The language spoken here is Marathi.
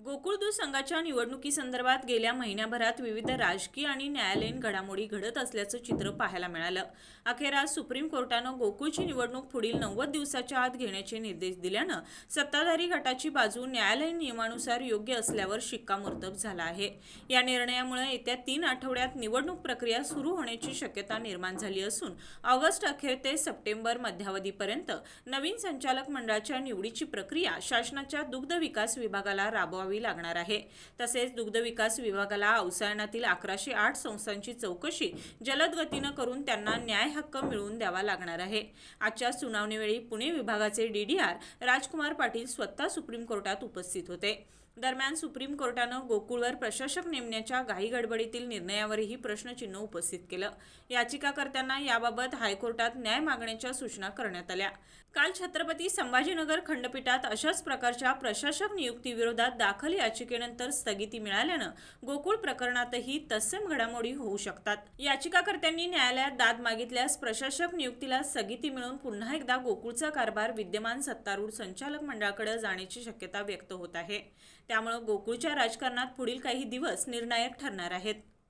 गोकुळ दूध संघाच्या निवडणुकीसंदर्भात गेल्या महिन्याभरात विविध राजकीय आणि न्यायालयीन घडामोडी घडत असल्याचं चित्र पाहायला मिळालं. अखेर आज सुप्रीम कोर्टानं गोकुळची निवडणूक पुढील 90 दिवसाच्या आत घेण्याचे निर्देश दिल्यानं सत्ताधारी गटाची बाजू न्यायालयीन नियमानुसार योग्य असल्यावर शिक्कामोर्तब झाला आहे. या निर्णयामुळे येत्या 3 आठवड्यात निवडणूक प्रक्रिया सुरू होण्याची शक्यता निर्माण झाली असून ऑगस्ट अखेर ते सप्टेंबर मध्यावधीपर्यंत नवीन संचालक मंडळाच्या निवडीची प्रक्रिया शासनाच्या दुग्ध विकास विभागाला राबवावी लागणार आहे. तसेच दुग्ध विकास विभागाला अवसायनातील 1108 संस्थांची चौकशी जलद गतीनं करून त्यांना न्याय हक्क मिळवून द्यावा लागणार आहे. आजच्या सुनावणीवेळी पुणे विभागाचे डीडीआर राजकुमार पाटील स्वतः सुप्रीम कोर्टात उपस्थित होते. दरम्यान सुप्रीम कोर्टानं गोकुळवर प्रशासक नेमण्याच्या घाईगडबडीतील निर्णयावरही प्रश्नचिन्ह उपस्थित केलं. याचिकाकर्त्यांना याबाबत हायकोर्टात न्याय मागण्याच्या सूचना करण्यात आल्या. काल छत्रपती संभाजीनगर खंडपीठात अशाच प्रकारच्या प्रशासक नियुक्तीविरोधात दाखल याचिकेनंतर स्थगिती मिळाल्यानं गोकुळ प्रकरणातही तत्सम घडामोडी होऊ शकतात. याचिकाकर्त्यांनी न्यायालयात दाद मागितल्यास प्रशासक नियुक्तीला स्थगिती मिळून पुन्हा एकदा गोकुळचा कारभार विद्यमान सत्तारूढ संचालक मंडळाकडे जाण्याची शक्यता व्यक्त होत आहे. त्यामुळे गोकुळच्या राजकारणात पुढील काही दिवस निर्णायक ठरणार आहेत.